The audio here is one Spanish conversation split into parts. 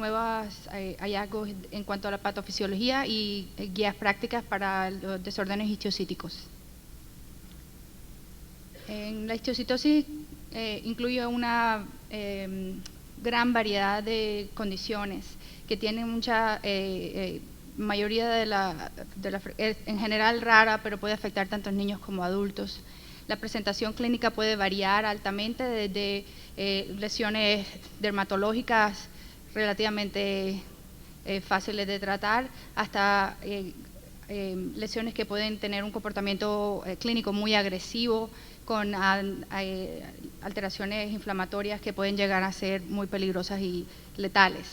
nuevos hallazgos en cuanto a la patofisiología y guías prácticas para los desórdenes histiocíticos. En la histiocytosis incluye una gran variedad de condiciones que tienen mucha mayoría en general rara, pero puede afectar tanto a niños como a adultos. La presentación clínica puede variar altamente desde lesiones dermatológicas relativamente fáciles de tratar hasta lesiones que pueden tener un comportamiento clínico muy agresivo con alteraciones inflamatorias que pueden llegar a ser muy peligrosas y letales.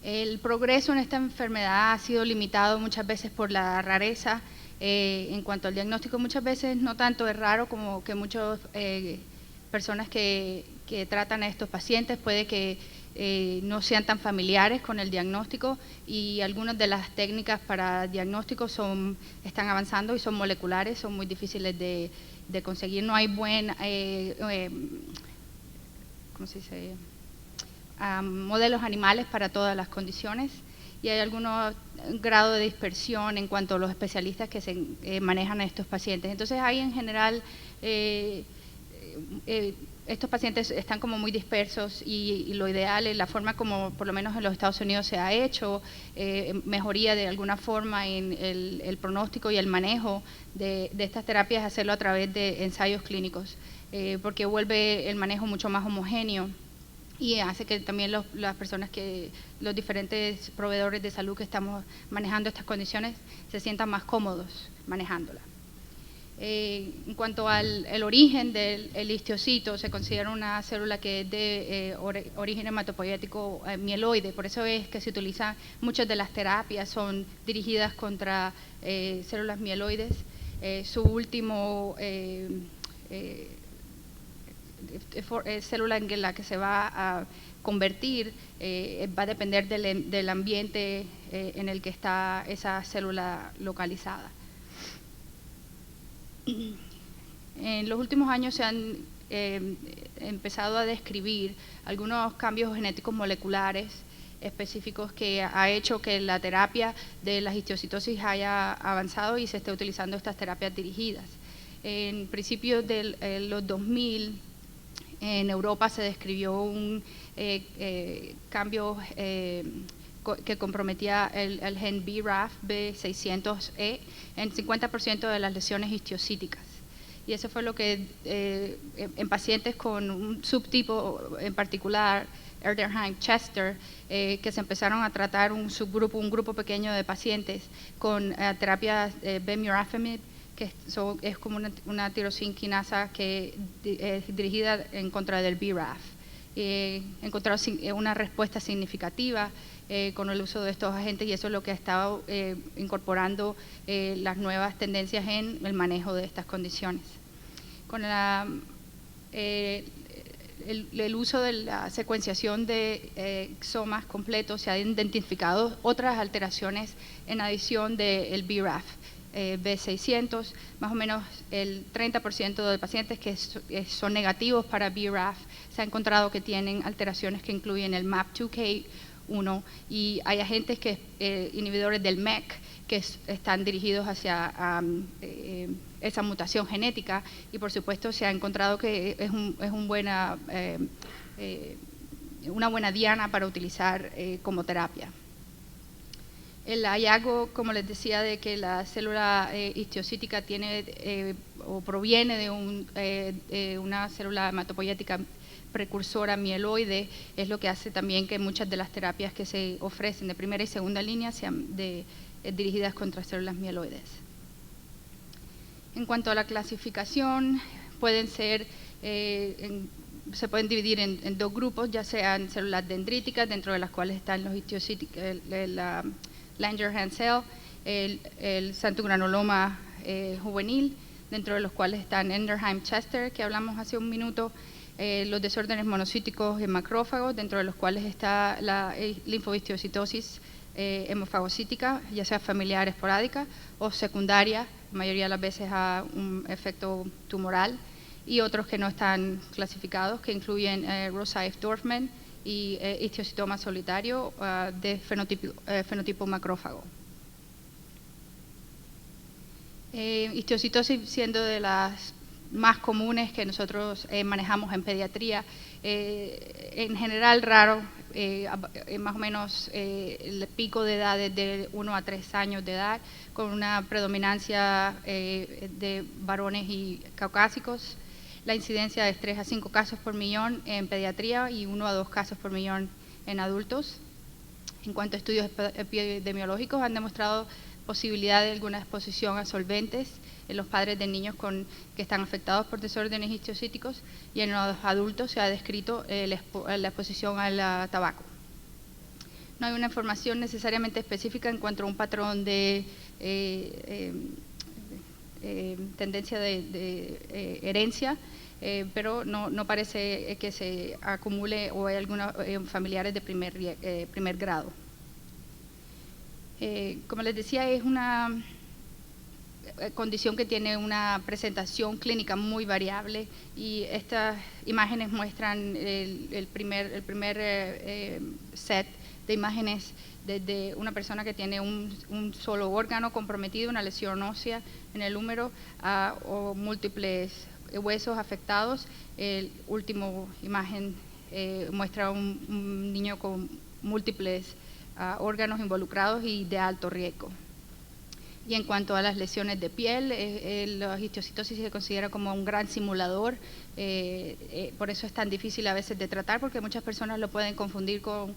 El progreso en esta enfermedad ha sido limitado muchas veces por la rareza en cuanto al diagnóstico. Muchas veces no tanto es raro como que muchas personas que tratan a estos pacientes puede que no sean tan familiares con el diagnóstico, y algunas de las técnicas para diagnóstico están avanzando y son moleculares, son muy difíciles de conseguir. No hay ¿cómo se dice? Modelos animales para todas las condiciones, y hay algunos grado de dispersión en cuanto a los especialistas que se manejan a estos pacientes. Entonces hay en general estos pacientes están como muy dispersos, y lo ideal es la forma como por lo menos en los Estados Unidos se ha hecho mejoría de alguna forma en el pronóstico y el manejo de estas terapias, hacerlo a través de ensayos clínicos, porque vuelve el manejo mucho más homogéneo y hace que también las personas los diferentes proveedores de salud que estamos manejando estas condiciones se sientan más cómodos manejándolas. En cuanto al origen del histiocyto, se considera una célula que es de origen hematopoyético mieloide, por eso es que se utilizan muchas de las terapias, son dirigidas contra células mieloides. Su último célula en la que se va a convertir va a depender del ambiente en el que está esa célula localizada. En los últimos años se han empezado a describir algunos cambios genéticos moleculares específicos que ha hecho que la terapia de la histiocytosis haya avanzado y se esté utilizando estas terapias dirigidas. En principios de los 2000, en Europa se describió un cambio que comprometía el gen BRAF B600E en 50% de las lesiones histiocíticas. Y eso fue lo que en pacientes con un subtipo en particular, Erdheim-Chester, que se empezaron a tratar un grupo pequeño de pacientes con terapias Bemurafenib, que es como una tirosinquinasa que es dirigida en contra del BRAF. Encontraron una respuesta significativa con el uso de estos agentes, y eso es lo que ha estado incorporando las nuevas tendencias en el manejo de estas condiciones. Con el uso de la secuenciación de exomas completos se han identificado otras alteraciones en adición del BRAF B600. Más o menos el 30% de pacientes que son negativos para BRAF se ha encontrado que tienen alteraciones que incluyen el MAP2K1, y hay agentes inhibidores del MEK que están dirigidos hacia esa mutación genética, y por supuesto se ha encontrado que es una buena diana para utilizar como terapia. El hallazgo, como les decía, de que la célula histiocítica tiene o proviene de una célula hematopoyética precursora mieloide, es lo que hace también que muchas de las terapias que se ofrecen de primera y segunda línea sean dirigidas contra células mieloides. En cuanto a la clasificación, se pueden dividir en dos grupos, ya sean células dendríticas, dentro de las cuales están los histiocytic, la Langerhans cell, el xantogranuloma juvenil, dentro de los cuales están Erdheim-Chester, que hablamos hace un minuto, los desórdenes monocíticos en macrófagos, dentro de los cuales está la linfohistiocytosis hemofagocítica, ya sea familiar esporádica o secundaria, la mayoría de las veces a un efecto tumoral, y otros que no están clasificados, que incluyen Rosaif-Dorfman y histiocytoma solitario de fenotipo macrófago. Histiocytosis siendo de las más comunes que nosotros manejamos en pediatría, en general raro, más o menos el pico de edad es de 1 a 3 años de edad, con una predominancia de varones y caucásicos. La incidencia es 3 a 5 casos por millón en pediatría y 1 a 2 casos por millón en adultos. En cuanto a estudios epidemiológicos, han demostrado posibilidad de alguna exposición a solventes en los padres de niños que están afectados por desórdenes histiocytíticos, y en los adultos se ha descrito la exposición al tabaco. No hay una información necesariamente específica en cuanto a un patrón de tendencia de herencia, pero no parece que se acumule o hay algunos familiares de primer grado. Como les decía, es una condición que tiene una presentación clínica muy variable, y estas imágenes muestran el primer set de imágenes desde una persona que tiene un solo órgano comprometido, una lesión ósea en el húmero, o múltiples huesos afectados. El último imagen muestra un niño con múltiples órganos involucrados y de alto riesgo. Y en cuanto a las lesiones de piel, la histiocytosis se considera como un gran simulador, por eso es tan difícil a veces de tratar, porque muchas personas lo pueden confundir con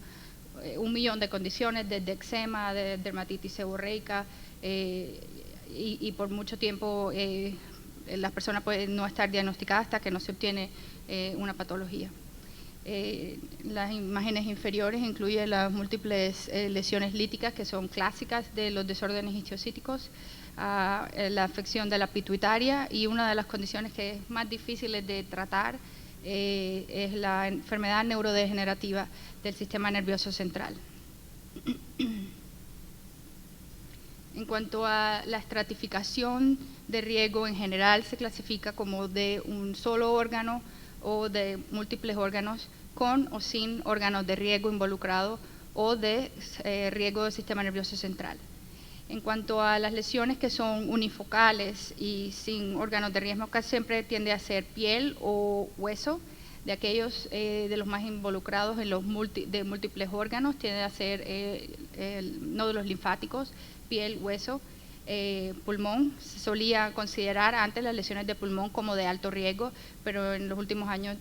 1.000.000 de condiciones, desde eczema, de dermatitis seborreica, y por mucho tiempo las personas pueden no estar diagnosticadas hasta que no se obtiene una patología. Las imágenes inferiores incluyen las múltiples lesiones líticas que son clásicas de los desórdenes histiocytíticos, la afección de la pituitaria, y una de las condiciones que es más difíciles de tratar es la enfermedad neurodegenerativa del sistema nervioso central. En cuanto a la estratificación de riesgo, en general se clasifica como de un solo órgano o de múltiples órganos, con o sin órganos de riesgo involucrados, o de riesgo del sistema nervioso central. En cuanto a las lesiones que son unifocales y sin órganos de riesgo, casi siempre tiende a ser piel o hueso. De aquellos de los más involucrados en los de múltiples órganos, tiende a ser nódulos linfáticos, piel, hueso, pulmón. Se solía considerar antes las lesiones de pulmón como de alto riesgo, pero en los últimos años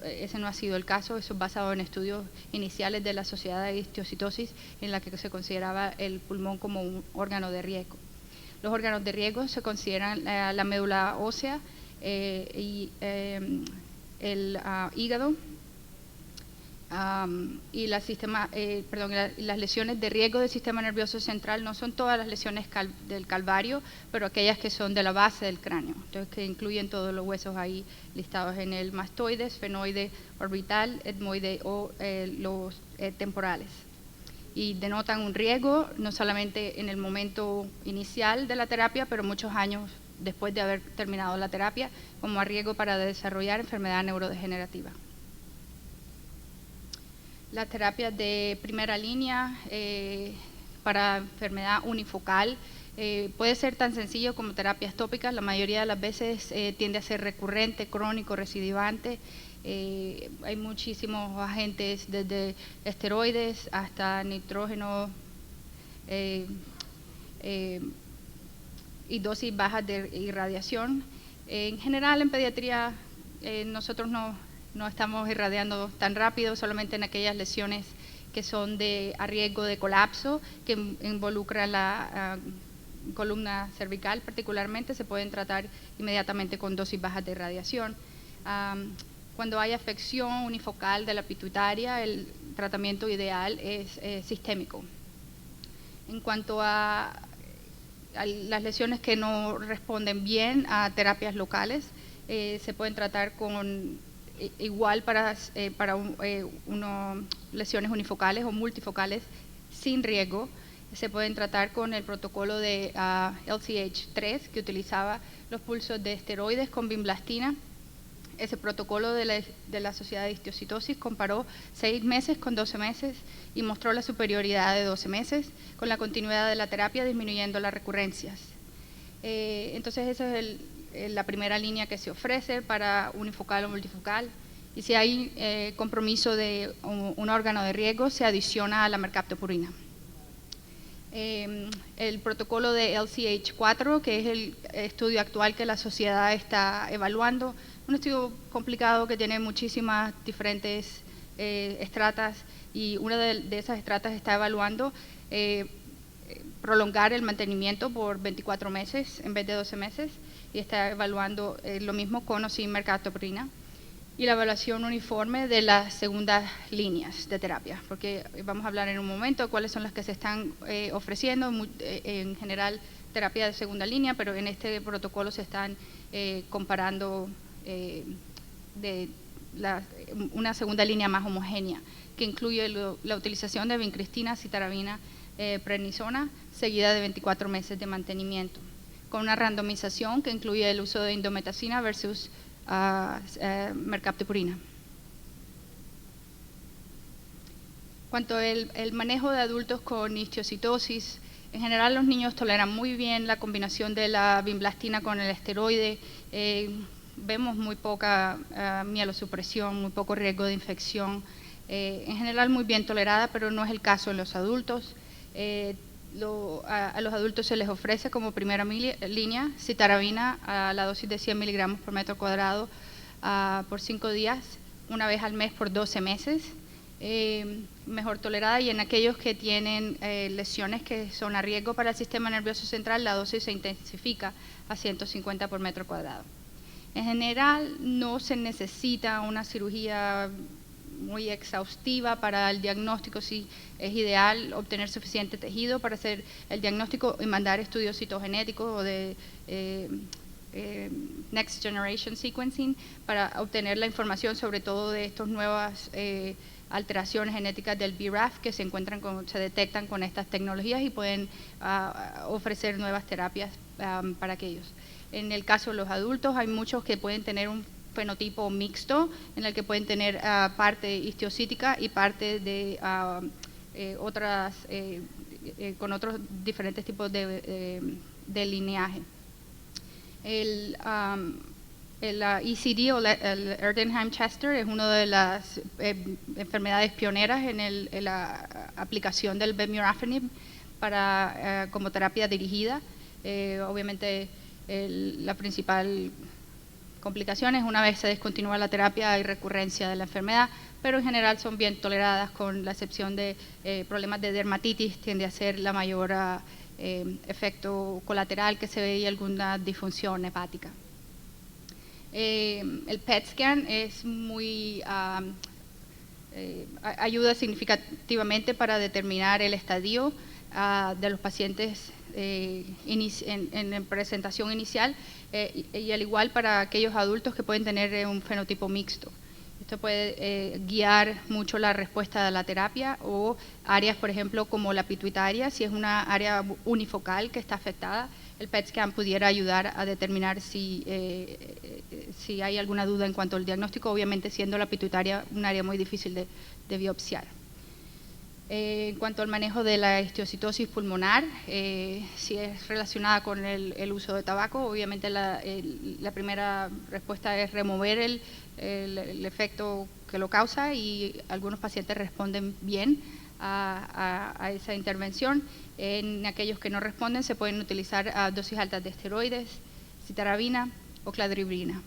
ese no ha sido el caso. Eso es basado en estudios iniciales de la Sociedad de Histiocytosis, en la que se consideraba el pulmón como un órgano de riesgo. Los órganos de riesgo se consideran la médula ósea y el hígado, y las lesiones de riesgo del sistema nervioso central no son todas las lesiones del calvario, pero aquellas que son de la base del cráneo, entonces que incluyen todos los huesos ahí listados en el mastoide, esfenoide, orbital, etmoide o los temporales. Y denotan un riesgo no solamente en el momento inicial de la terapia, pero muchos años después de haber terminado la terapia, como a riesgo para desarrollar enfermedad neurodegenerativa. Las terapias de primera línea para enfermedad unifocal puede ser tan sencillo como terapias tópicas. La mayoría de las veces tiende a ser recurrente, crónico, recidivante. Hay muchísimos agentes, desde esteroides hasta nitrógeno y dosis bajas de irradiación. En general, en pediatría, nosotros no estamos irradiando tan rápido, solamente en aquellas lesiones que son a riesgo de colapso, que involucran la columna cervical particularmente, se pueden tratar inmediatamente con dosis bajas de irradiación. Cuando hay afección unifocal de la pituitaria, el tratamiento ideal es sistémico. En cuanto a las lesiones que no responden bien a terapias locales, se pueden tratar igual para lesiones unifocales o multifocales sin riesgo. Se pueden tratar con el protocolo de LCH3, que utilizaba los pulsos de esteroides con vinblastina. ese protocolo de la Sociedad de Histiocytosis comparó 6 meses con 12 meses y mostró la superioridad de 12 meses con la continuidad de la terapia disminuyendo las recurrencias. Entonces esa es la primera línea que se ofrece para unifocal o multifocal. Y si hay compromiso de un órgano de riesgo, se adiciona a la mercaptopurina. El protocolo de LCH4, que es el estudio actual que la sociedad está evaluando, un estudio complicado que tiene muchísimas diferentes estratas, y una de esas estratas está evaluando prolongar el mantenimiento por 24 meses en vez de 12 meses, y está evaluando lo mismo con o sin mercaptopurina, y la evaluación uniforme de las segundas líneas de terapia, porque vamos a hablar en un momento de cuáles son las que se están ofreciendo, en general terapia de segunda línea, pero en este protocolo se están comparando una segunda línea más homogénea, que incluye la utilización de vincristina, citarabina, prednisona, seguida de 24 meses de mantenimiento, con una randomización que incluye el uso de indometacina versus mercaptopurina. Cuanto al manejo de adultos con histiocytosis, en general los niños toleran muy bien la combinación de la vinblastina con el esteroide. Vemos muy poca mielosupresión, muy poco riesgo de infección. En general muy bien tolerada, pero no es el caso en los adultos. A los adultos se les ofrece como primera línea citarabina a la dosis de 100 miligramos por metro cuadrado por 5 días, una vez al mes por 12 meses, mejor tolerada, y en aquellos que tienen lesiones que son a riesgo para el sistema nervioso central, la dosis se intensifica a 150 por metro cuadrado. En general no se necesita una cirugía muy exhaustiva para el diagnóstico. Sí, es ideal obtener suficiente tejido para hacer el diagnóstico y mandar estudios citogenéticos o de Next Generation Sequencing para obtener la información sobre todo de estas nuevas alteraciones genéticas del BRAF que se detectan con estas tecnologías y pueden ofrecer nuevas terapias para aquellos. En el caso de los adultos hay muchos que pueden tener un fenotipo mixto, en el que pueden tener parte histiocítica y parte de con otros diferentes tipos de lineaje. El ECD o el Erdheim-Chester es una de las enfermedades pioneras en la aplicación del vemurafenib como terapia dirigida. Obviamente la principal complicaciones, una vez se descontinúa la terapia hay recurrencia de la enfermedad, pero en general son bien toleradas, con la excepción de problemas de dermatitis, tiende a ser la mayor efecto colateral que se ve y alguna disfunción hepática. El PET scan es ayuda significativamente para determinar el estadio de los pacientes en presentación inicial, y al igual para aquellos adultos que pueden tener un fenotipo mixto. Esto puede guiar mucho la respuesta de la terapia, o áreas, por ejemplo, como la pituitaria. Si es una área unifocal que está afectada, el PET scan pudiera ayudar a determinar si hay alguna duda en cuanto al diagnóstico, obviamente siendo la pituitaria un área muy difícil de biopsiar. En cuanto al manejo de la histiocytosis pulmonar, si es relacionada con el uso de tabaco, obviamente la primera respuesta es remover el efecto que lo causa, y algunos pacientes responden bien a esa intervención. En aquellos que no responden se pueden utilizar dosis altas de esteroides, citarabina o cladribina.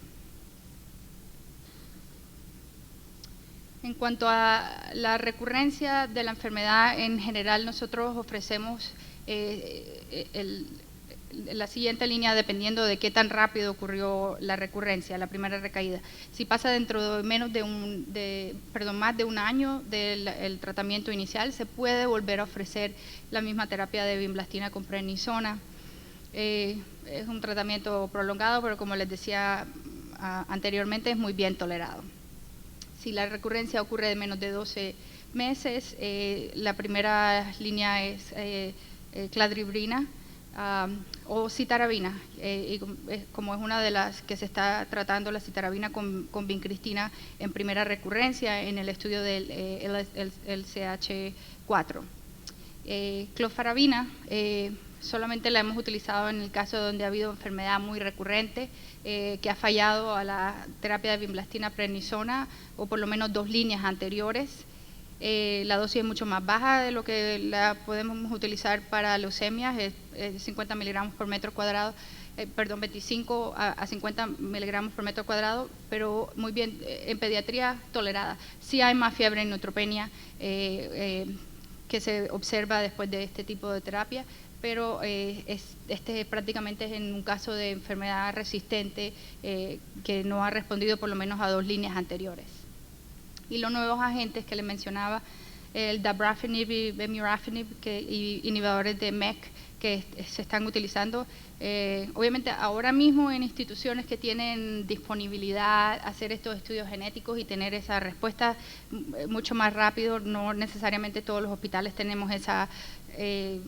En cuanto a la recurrencia de la enfermedad, en general nosotros ofrecemos la siguiente línea dependiendo de qué tan rápido ocurrió la recurrencia, la primera recaída. Si pasa dentro de más de un año del tratamiento inicial, se puede volver a ofrecer la misma terapia de vinblastina con prednisona. Es un tratamiento prolongado, pero como les decía anteriormente, es muy bien tolerado. Si la recurrencia ocurre de menos de 12 meses, la primera línea es cladribina o citarabina, como es una de las que se está tratando, la citarabina con vincristina en primera recurrencia en el estudio del CH4. Clofarabina solamente la hemos utilizado en el caso donde ha habido enfermedad muy recurrente, que ha fallado a la terapia de vimblastina prednisona o por lo menos 2 líneas anteriores. La dosis es mucho más baja de lo que la podemos utilizar para leucemias, es 50 miligramos por metro cuadrado, 25 a 50 miligramos por metro cuadrado, pero muy bien, en pediatría tolerada. Sí hay más fiebre en neutropenia que se observa después de este tipo de terapia, pero prácticamente es en un caso de enfermedad resistente que no ha respondido por lo menos a 2 líneas anteriores. Y los nuevos agentes que le mencionaba, el dabrafenib y bemurafenib, inhibidores de MEK, que se están utilizando, obviamente ahora mismo en instituciones que tienen disponibilidad, hacer estos estudios genéticos y tener esa respuesta mucho más rápido. No necesariamente todos los hospitales tenemos ese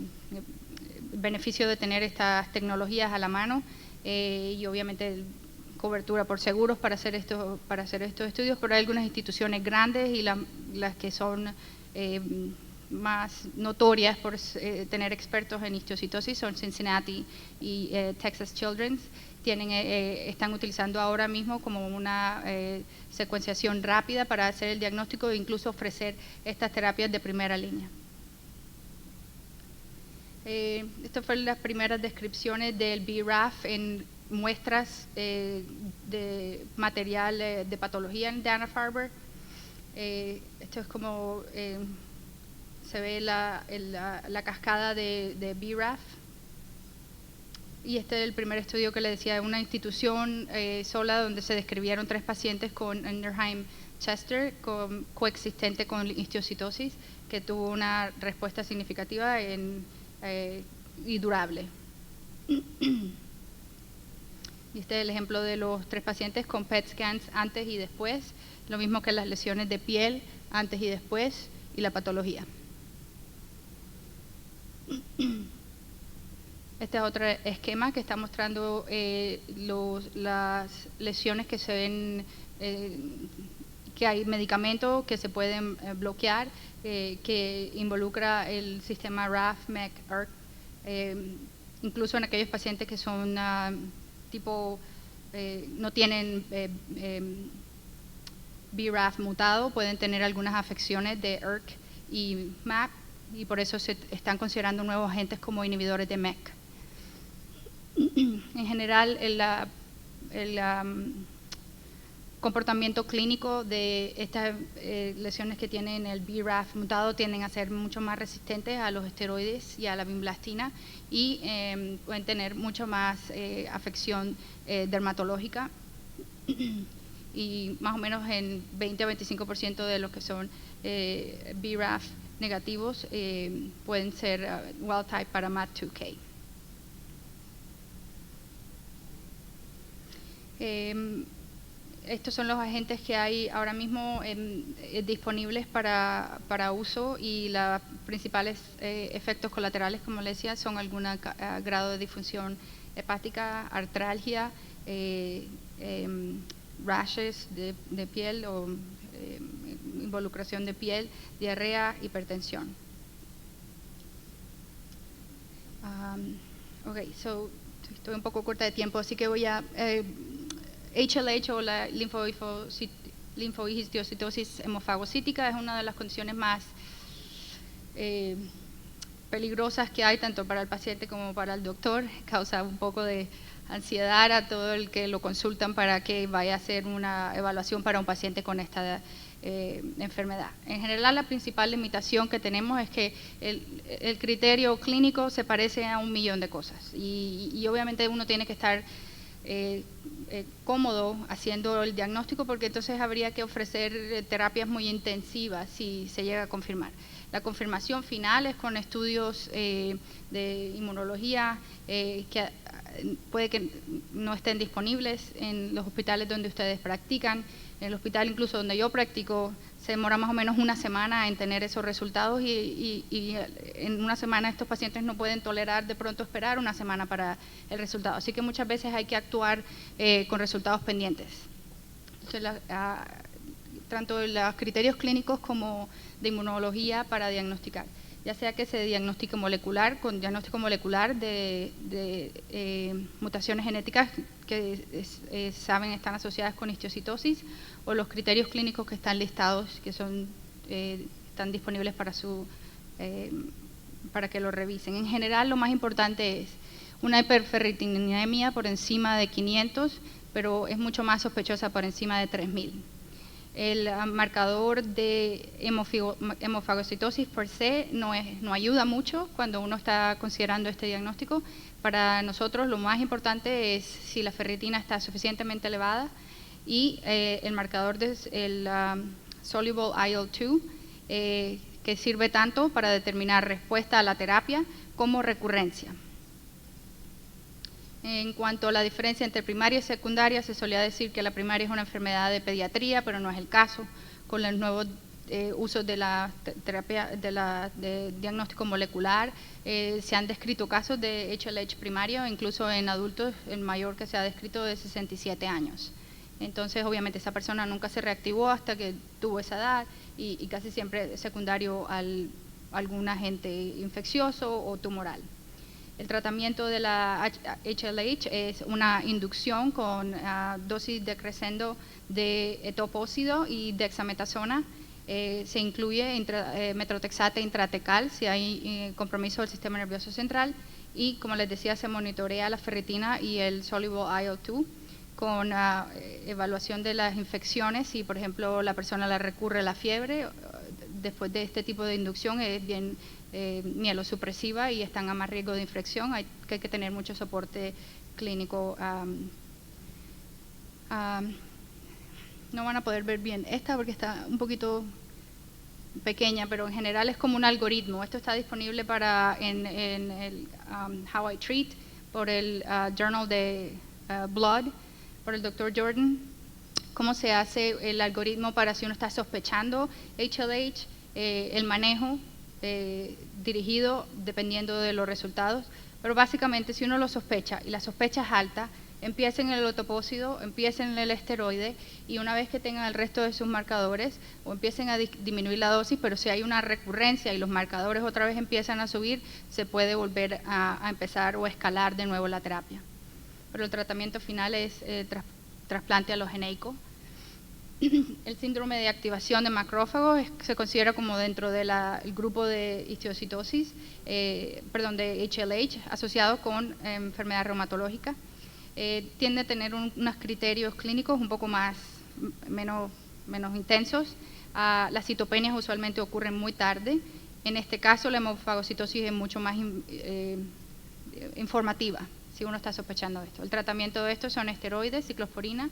beneficio de tener estas tecnologías a la mano, y obviamente cobertura por seguros para hacer estos estudios, pero hay algunas instituciones grandes y las que son más notorias por tener expertos en histocitosis son Cincinnati y Texas Children's. Están utilizando ahora mismo como una secuenciación rápida para hacer el diagnóstico e incluso ofrecer estas terapias de primera línea. Estas fueron las primeras descripciones del BRAF en muestras de material de patología en Dana-Farber. Esto es como se ve la cascada de BRAF. Y este es el primer estudio que le decía, de una institución sola donde se describieron 3 pacientes con Erdheim-Chester coexistente con histocitosis, que tuvo una respuesta significativa y durable. Y este es el ejemplo de los 3 pacientes con PET scans antes y después, lo mismo que las lesiones de piel antes y después y la patología. Este es otro esquema que está mostrando las lesiones que se ven, que hay medicamentos que se pueden bloquear, que involucra el sistema RAF, MEK, ERK, incluso en aquellos pacientes que son no tienen BRAF mutado, pueden tener algunas afecciones de ERK y MAP, y por eso se están considerando nuevos agentes como inhibidores de MEK. En general, el comportamiento clínico de estas lesiones que tienen el BRAF mutado tienden a ser mucho más resistentes a los esteroides y a la vimblastina, y pueden tener mucho más afección dermatológica, y más o menos en 20 a 25% de los que son BRAF negativos pueden ser wild type para MAT2K. Estos son los agentes que hay ahora mismo disponibles para uso, y los principales efectos colaterales, como les decía, son algún grado de disfunción hepática, artralgia, rashes de piel o involucración de piel, diarrea, hipertensión. Estoy un poco corta de tiempo, así que voy a... HLH o la linfohistiocytosis hemofagocítica es una de las condiciones más peligrosas que hay, tanto para el paciente como para el doctor. Causa un poco de ansiedad a todo el que lo consultan para que vaya a hacer una evaluación para un paciente con esta enfermedad. En general, la principal limitación que tenemos es que el criterio clínico se parece a 1.000.000 de cosas, y obviamente uno tiene que estar cómodo haciendo el diagnóstico, porque entonces habría que ofrecer terapias muy intensivas si se llega a confirmar. La confirmación final es con estudios de inmunología que puede que no estén disponibles en los hospitales donde ustedes practican. En el hospital incluso donde yo practico se demora más o menos una semana en tener esos resultados y en una semana estos pacientes no pueden tolerar de pronto esperar una semana para el resultado. Así que muchas veces hay que actuar con resultados pendientes. Entonces, tanto los criterios clínicos como de inmunología para diagnosticar, ya sea que se diagnostique molecular, con diagnóstico molecular de mutaciones genéticas que saben están asociadas con histiocytosis, o los criterios clínicos que están listados, que están disponibles para que lo revisen. En general, lo más importante es una hiperferritinemia por encima de 500, pero es mucho más sospechosa por encima de 3000. El marcador de hemofagocitosis per se no ayuda mucho cuando uno está considerando este diagnóstico. Para nosotros lo más importante es si la ferritina está suficientemente elevada y el marcador del soluble IL-2, que sirve tanto para determinar respuesta a la terapia como recurrencia. En cuanto a la diferencia entre primaria y secundaria, se solía decir que la primaria es una enfermedad de pediatría, pero no es el caso. Con los nuevos usos de la terapia de diagnóstico molecular, se han descrito casos de HLH primario, incluso en adultos, el mayor que se ha descrito de 67 años. Entonces, obviamente, esa persona nunca se reactivó hasta que tuvo esa edad y casi siempre es secundario a algún agente infeccioso o tumoral. El tratamiento de la HLH es una inducción con dosis decreciendo de etoposide y dexametasona. Se incluye metotrexate intratecal si hay compromiso del sistema nervioso central y, como les decía, se monitorea la ferritina y el soluble IL-2 con evaluación de las infecciones. Si, por ejemplo, la persona le recurre a la fiebre, después de este tipo de inducción es bien mielosupresiva y están a más riesgo de infección, hay que tener mucho soporte clínico. No van a poder ver bien esta porque está un poquito pequeña, pero en general es como un algoritmo. Esto está disponible en el How I Treat, por el Journal de Blood, por el Dr. Jordan. Cómo se hace el algoritmo para si uno está sospechando HLH, el manejo dirigido dependiendo de los resultados, pero básicamente si uno lo sospecha y la sospecha es alta, empiecen el otopósido, empiecen el esteroide y una vez que tengan el resto de sus marcadores o empiecen a disminuir la dosis, pero si hay una recurrencia y los marcadores otra vez empiezan a subir, se puede volver a empezar o escalar de nuevo la terapia. Pero el tratamiento final es trasplante alogénico. El síndrome de activación de macrófagos se considera como dentro del grupo de histiocytosis, de HLH, asociado con enfermedad reumatológica. Tiende a tener unos criterios clínicos un poco menos intensos. Las citopenias usualmente ocurren muy tarde. En este caso, la hemofagocitosis es mucho más informativa, si uno está sospechando esto. El tratamiento de esto son esteroides, ciclosporina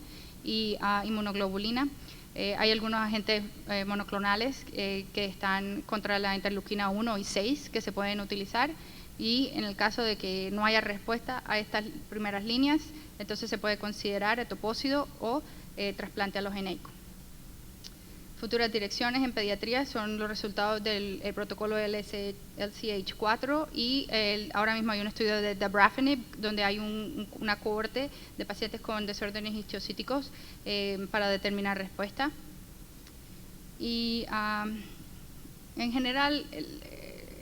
y inmunoglobulina. Hay algunos agentes monoclonales que están contra la interleuquina 1 y 6 que se pueden utilizar, y en el caso de que no haya respuesta a estas primeras líneas, entonces se puede considerar etopósido o trasplante alogénico. Futuras direcciones en pediatría son los resultados del protocolo LCH4 y ahora mismo hay un estudio de dabrafenib donde hay una cohorte de pacientes con desórdenes histiocytíticos para determinar respuesta. Y en general,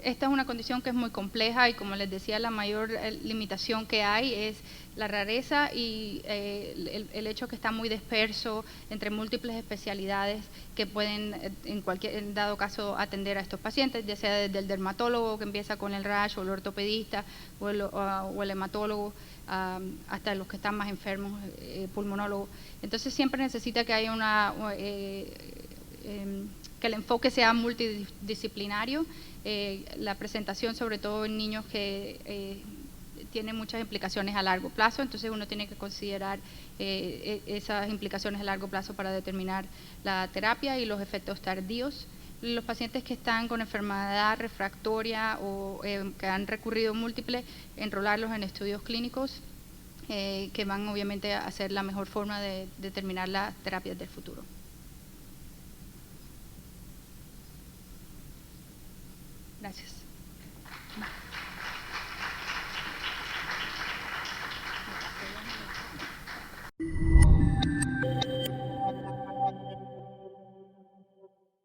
esta es una condición que es muy compleja y, como les decía, la mayor limitación que hay es la rareza y el hecho que está muy disperso entre múltiples especialidades que pueden, en dado caso, atender a estos pacientes, ya sea desde el dermatólogo que empieza con el rash, o el ortopedista, o el hematólogo, hasta los que están más enfermos, pulmonólogo. Entonces siempre necesita que haya que el enfoque sea multidisciplinario. La presentación, sobre todo en niños que tienen muchas implicaciones a largo plazo, entonces uno tiene que considerar esas implicaciones a largo plazo para determinar la terapia y los efectos tardíos. Los pacientes que están con enfermedad refractoria o que han recurrido múltiples, enrolarlos en estudios clínicos que van obviamente a ser la mejor forma de determinar las terapias del futuro. Gracias.